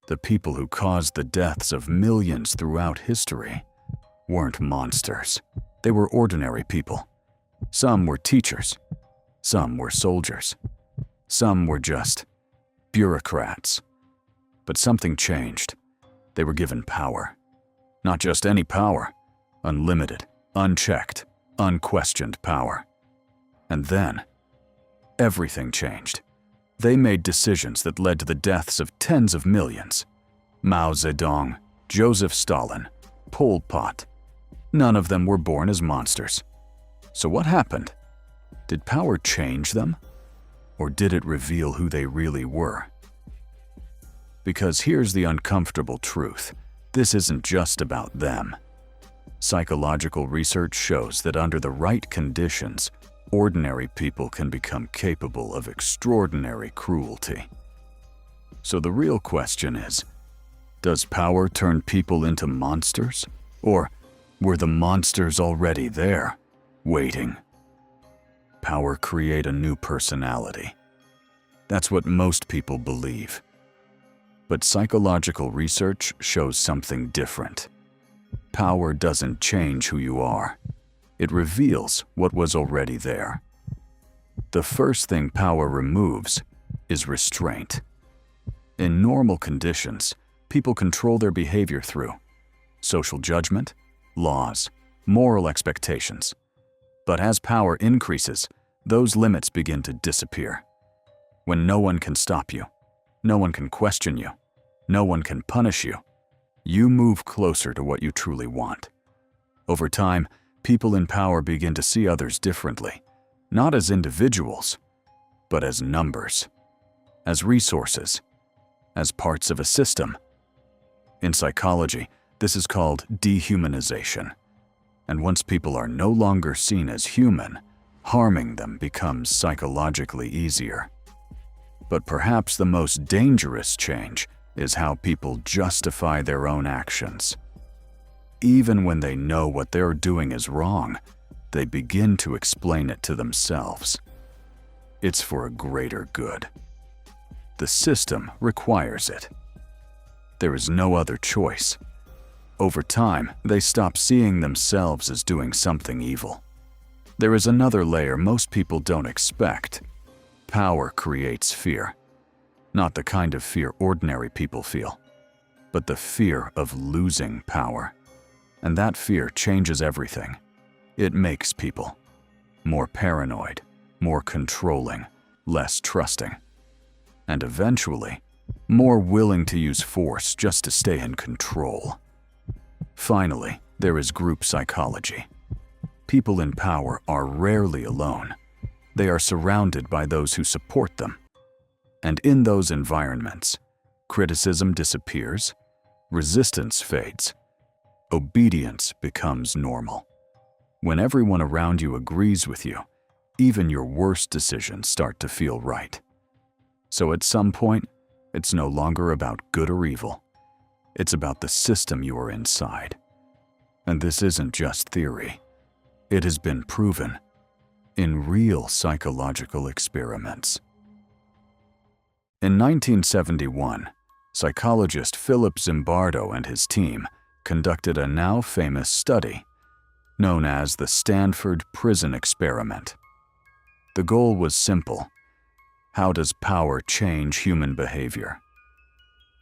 The people who caused the deaths of millions throughout history weren't monsters. They were ordinary people. Some were teachers. Some were soldiers. Some were just bureaucrats. But something changed. They were given power. Not just any power. Unlimited, unchecked, unquestioned power. And then, everything changed. They made decisions that led to the deaths of tens of millions. Mao Zedong, Joseph Stalin, Pol Pot. None of them were born as monsters. So what happened? Did power change them? Or did it reveal who they really were? Because here's the uncomfortable truth. This isn't just about them. Psychological research shows that under the right conditions, ordinary people can become capable of extraordinary cruelty. So the real question is, does power turn people into monsters? Or were the monsters already there, waiting? Power create a new personality. That's what most people believe. But psychological research shows something different. Power doesn't change who you are. It reveals what was already there. The first thing power removes is restraint. In normal conditions, people control their behavior through social judgment, laws, moral expectations. But as power increases, those limits begin to disappear. When no one can stop you, no one can question you, no one can punish you, you move closer to what you truly want. Over time, people in power begin to see others differently, not as individuals, but as numbers, as resources, as parts of a system. In psychology, this is called dehumanization. And once people are no longer seen as human, harming them becomes psychologically easier. But perhaps the most dangerous change is how people justify their own actions. Even when they know what they're doing is wrong, they begin to explain it to themselves. It's for a greater good. The system requires it. There is no other choice. Over time, they stop seeing themselves as doing something evil. There is another layer most people don't expect. Power creates fear. Not the kind of fear ordinary people feel, but the fear of losing power. And that fear changes everything. It makes people more paranoid, more controlling, less trusting, and eventually, more willing to use force just to stay in control. Finally, there is group psychology. People in power are rarely alone. They are surrounded by those who support them. And in those environments, criticism disappears, resistance fades, obedience becomes normal. When everyone around you agrees with you, even your worst decisions start to feel right. So at some point, it's no longer about good or evil. It's about the system you are inside. And this isn't just theory. It has been proven in real psychological experiments. In 1971, psychologist Philip Zimbardo and his team conducted a now famous study known as the STANFORD prison experiment. The goal was simple. How does power change human behavior?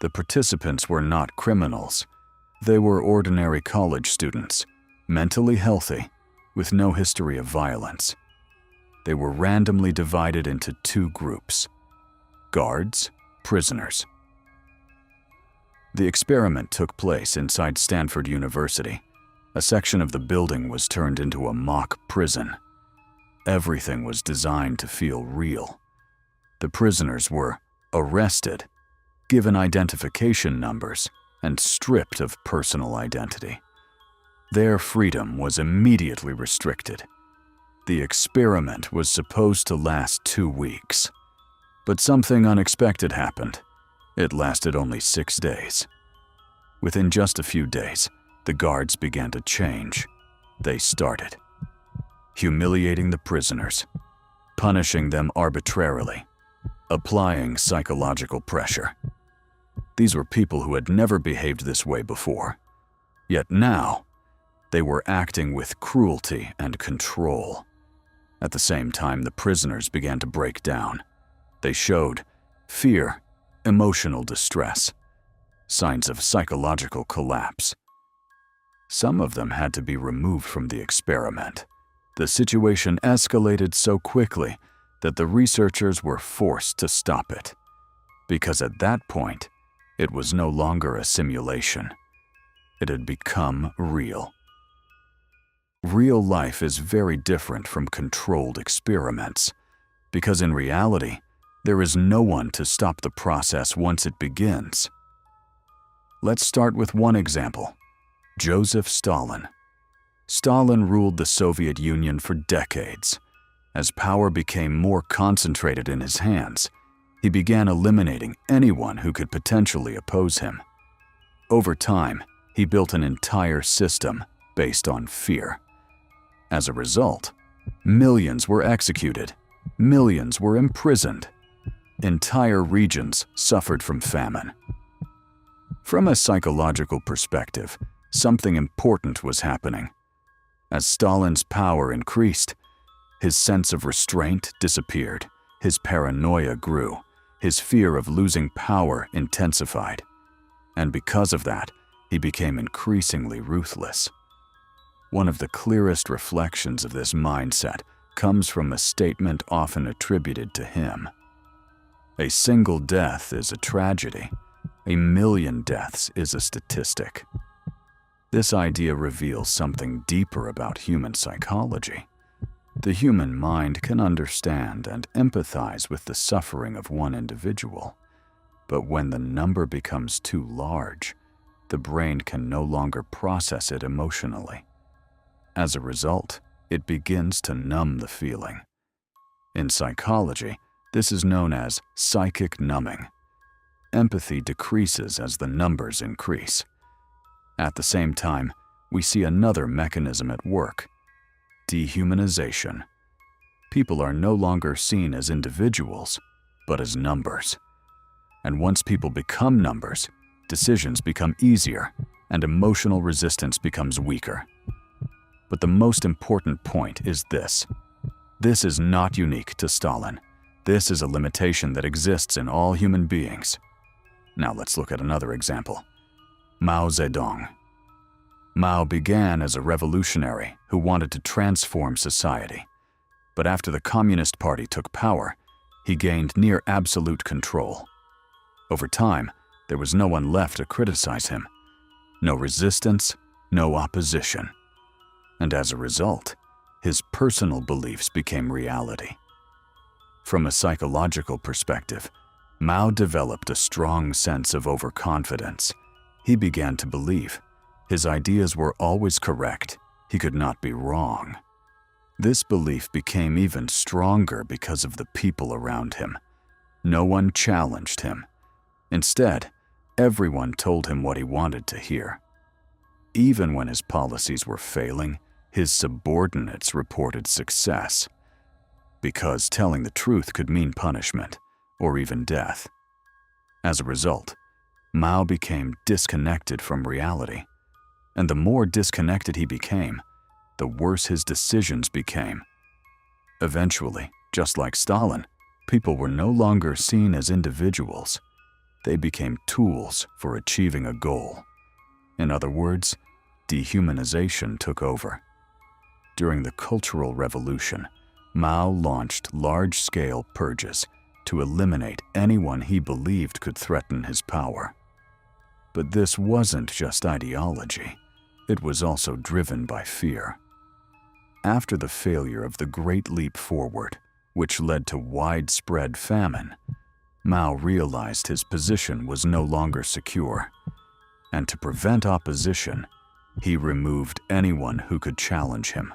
The participants were not criminals. They were ordinary college students, mentally healthy, with no history of violence. They were randomly divided into two groups: guards, prisoners. The experiment took place inside Stanford University. A section of the building was turned into a mock prison. Everything was designed to feel real. The prisoners were arrested, given identification numbers, and stripped of personal identity. Their freedom was immediately restricted. The experiment was supposed to last 2 weeks. But something unexpected happened. It lasted only 6 days. Within just a few days, the guards began to change. They started humiliating the prisoners, punishing them arbitrarily, applying psychological pressure. These were people who had never behaved this way before. Yet now, they were acting with cruelty and control. At the same time, the prisoners began to break down. They showed fear, emotional distress, signs of psychological collapse. Some of them had to be removed from the experiment. The situation escalated so quickly that the researchers were forced to stop it, because at that point, it was no longer a simulation. It had become real. Real life is very different from controlled experiments, because in reality, there is no one to stop the process once it begins. Let's start with one example: Joseph Stalin. Stalin ruled the Soviet Union for decades. As power became more concentrated in his hands, he began eliminating anyone who could potentially oppose him. Over time, he built an entire system based on fear. As a result, millions were executed, millions were imprisoned, entire regions suffered from famine. From a psychological perspective, something important was happening. As Stalin's power increased, his sense of restraint disappeared, his paranoia grew, his fear of losing power intensified, and because of that, he became increasingly ruthless. One of the clearest reflections of this mindset comes from a statement often attributed to him. A single death is a tragedy. A million deaths is a statistic. This idea reveals something deeper about human psychology. The human mind can understand and empathize with the suffering of one individual, but when the number becomes too large, the brain can no longer process it emotionally. As a result, it begins to numb the feeling. In psychology, this is known as psychic numbing. Empathy decreases as the numbers increase. At the same time, we see another mechanism at work: dehumanization. People are no longer seen as individuals, but as numbers. And once people become numbers, decisions become easier and emotional resistance becomes weaker. But the most important point is this: this is not unique to Stalin. This is a limitation that exists in all human beings. Now let's look at another example: Mao Zedong. Mao began as a revolutionary who wanted to transform society. But after the Communist Party took power, he gained near absolute control. Over time, there was no one left to criticize him. No resistance, no opposition. And as a result, his personal beliefs became reality. From a psychological perspective, Mao developed a strong sense of overconfidence. He began to believe his ideas were always correct. He could not be wrong. This belief became even stronger because of the people around him. No one challenged him. Instead, everyone told him what he wanted to hear. Even when his policies were failing, his subordinates reported success, because telling the truth could mean punishment or even death. As a result, Mao became disconnected from reality, and the more disconnected he became, the worse his decisions became. Eventually, just like Stalin, people were no longer seen as individuals. They became tools for achieving a goal. In other words, dehumanization took over. During the Cultural Revolution, Mao launched large-scale purges to eliminate anyone he believed could threaten his power. But this wasn't just ideology. It was also driven by fear. After the failure of the Great Leap Forward, which led to widespread famine, Mao realized his position was no longer secure, and to prevent opposition, he removed anyone who could challenge him.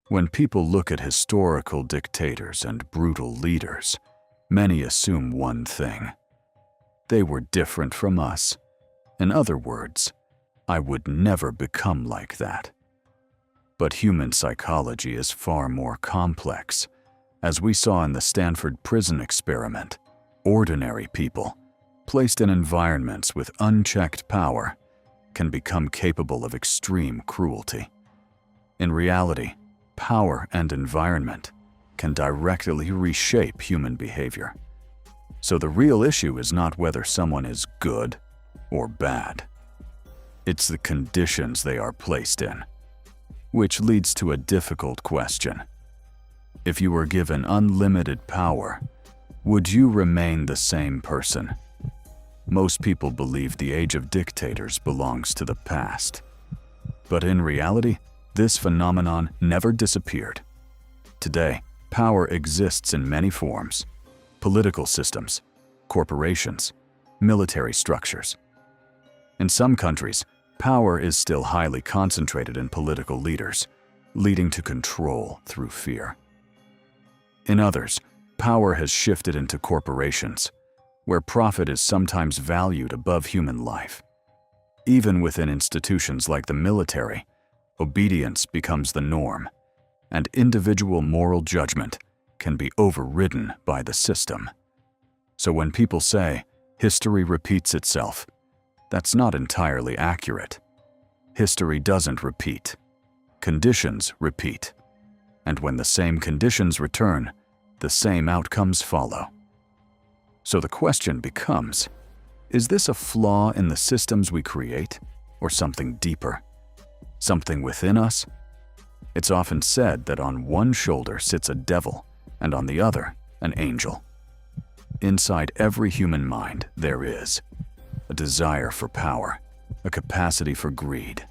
When people look at historical dictators and brutal leaders, many assume one thing: they were different from us. In other words, I would never become like that. But human psychology is far more complex. As we saw in the Stanford prison experiment, ordinary people, placed in environments with unchecked power, can become capable of extreme cruelty. In reality, power and environment can directly reshape human behavior. So the real issue is not whether someone is good or bad. It's the conditions they are placed in. Which leads to a difficult question. If you were given unlimited power, would you remain the same person? Most people believe the age of dictators belongs to the past. But in reality, this phenomenon never disappeared. Today, power exists in many forms: political systems, corporations, military structures. In some countries, power is still highly concentrated in political leaders, leading to control through fear. In others, power has shifted into corporations, where profit is sometimes valued above human life. Even within institutions like the military, obedience becomes the norm, and individual moral judgment can be overridden by the system. So when people say, history repeats itself, that's not entirely accurate. History doesn't repeat. Conditions repeat. And when the same conditions return, the same outcomes follow. So the question becomes, is this a flaw in the systems we create, or something deeper? Something within us? It's often said that on one shoulder sits a devil, and on the other, an angel. Inside every human mind, there is a desire for power, a capacity for greed,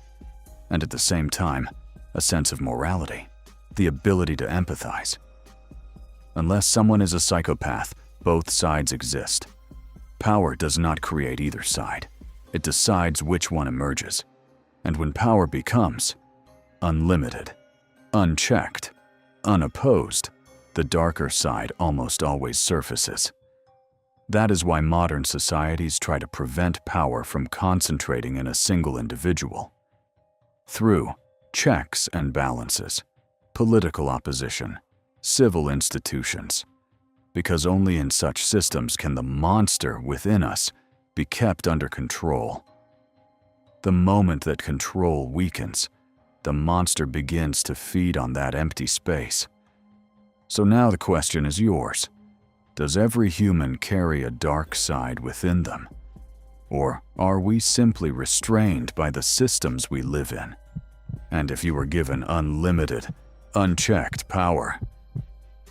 and at the same time, a sense of morality, the ability to empathize. Unless someone is a psychopath, both sides exist. Power does not create either side. It decides which one emerges. And when power becomes unlimited, unchecked, unopposed, the darker side almost always surfaces. That is why modern societies try to prevent power from concentrating in a single individual. Through checks and balances, political opposition, civil institutions, because only in such systems can the monster within us be kept under control. The moment that control weakens, the monster begins to feed on that empty space. So now the question is yours. Does every human carry a dark side within them? Or are we simply restrained by the systems we live in? And if you were given unlimited, unchecked power,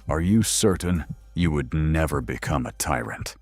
are you certain you would never become a tyrant?